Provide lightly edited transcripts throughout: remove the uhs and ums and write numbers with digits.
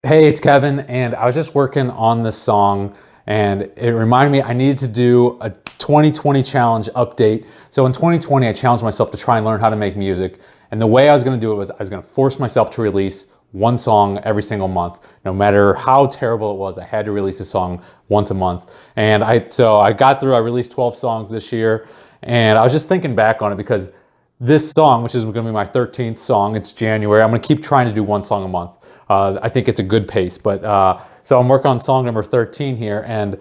Hey, it's Kevin, and I was just working on this song, and it reminded me I needed to do a 2020 challenge update. So in 2020, I challenged myself to try and learn how to make music, and the way I was going to do it was I was going to force myself to release one song every single month, no matter how terrible it was. I had to release a song once a month, and I got through. I released 12 songs this year, and I was just thinking back on it because this song, which is going to be my 13th song, it's January. I'm going to keep trying to do one song a month. I think it's a good pace, but so I'm working on song number 13 here, and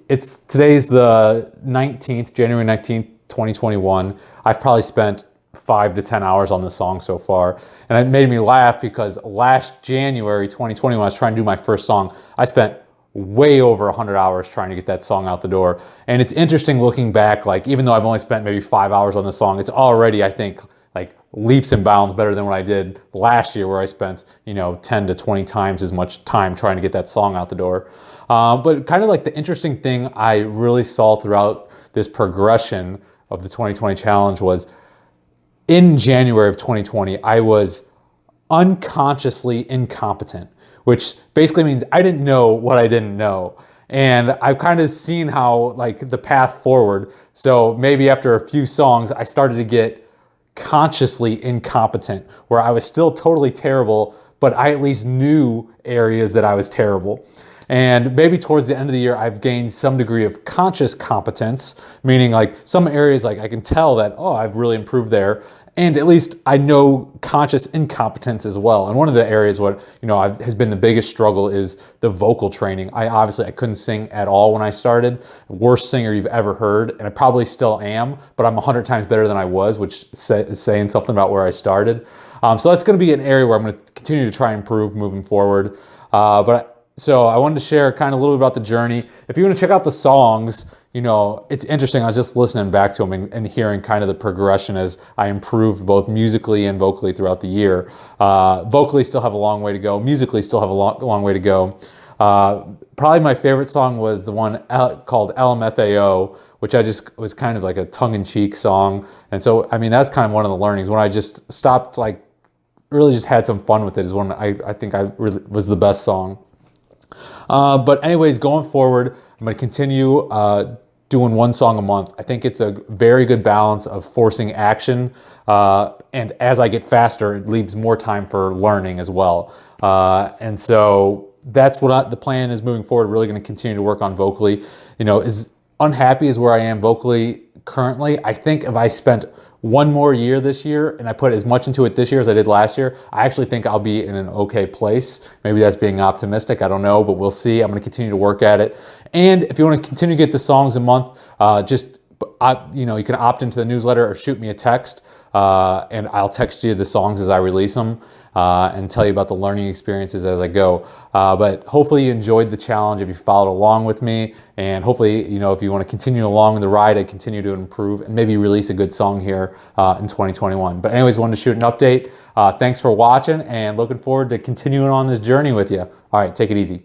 today's the 19th, January 19th, 2021. I've probably spent 5 to 10 hours on this song so far, and it made me laugh because last January 2020, when I was trying to do my first song, I spent way over 100 hours trying to get that song out the door. And it's interesting looking back, like even though I've only spent maybe 5 hours on the song, it's already, I think, like leaps and bounds better than what I did last year, where I spent 10 to 20 times as much time trying to get that song out the door. But kind of like the interesting thing I really saw throughout this progression of the 2020 challenge was in January of 2020, I was unconsciously incompetent, which basically means I didn't know what I didn't know. And I've kind of seen how, like, the path forward. So maybe after a few songs, I started to get consciously incompetent, where I was still totally terrible, but I at least knew areas that I was terrible. And maybe towards the end of the year, I've gained some degree of conscious competence, meaning like some areas, like I can tell that, oh, I've really improved there. And at least I know conscious incompetence as well. And one of the areas has been the biggest struggle is the vocal training. I couldn't sing at all when I started. Worst singer you've ever heard, and I probably still am, but I'm 100 times better than I was, which is saying something about where I started. So that's going to be an area where I'm going to continue to try and improve moving forward. So I wanted to share kind of a little bit about the journey. If you want to check out the songs, it's interesting. I was just listening back to them and hearing kind of the progression as I improved both musically and vocally throughout the year. Vocally still have a long way to go. Musically still have a long way to go. Probably my favorite song was the one called LMFAO, which I just was kind of like a tongue-in-cheek song. And so, I mean, that's kind of one of the learnings. When I just stopped, like, really just had some fun with it is when I think I really was the best song. But anyways, going forward, I'm going to continue doing one song a month. I think it's a very good balance of forcing action, and as I get faster, it leaves more time for learning as well. And so that's what the plan is moving forward. Really going to continue to work on vocally. As unhappy as where I am vocally currently, I think if I spent one more year this year and I put as much into it this year as I did last year, I actually think I'll be in an okay place. Maybe that's being optimistic, I don't know, but we'll see. I'm going to continue to work at it. And if you want to continue to get the songs a month, you can opt into the newsletter or shoot me a text, and I'll text you the songs as I release them, and tell you about the learning experiences as I go. But hopefully you enjoyed the challenge if you followed along with me, and hopefully, if you want to continue along the ride, I continue to improve and maybe release a good song here in 2021. But anyways, wanted to shoot an update. Thanks for watching, and looking forward to continuing on this journey with you. All right, take it easy.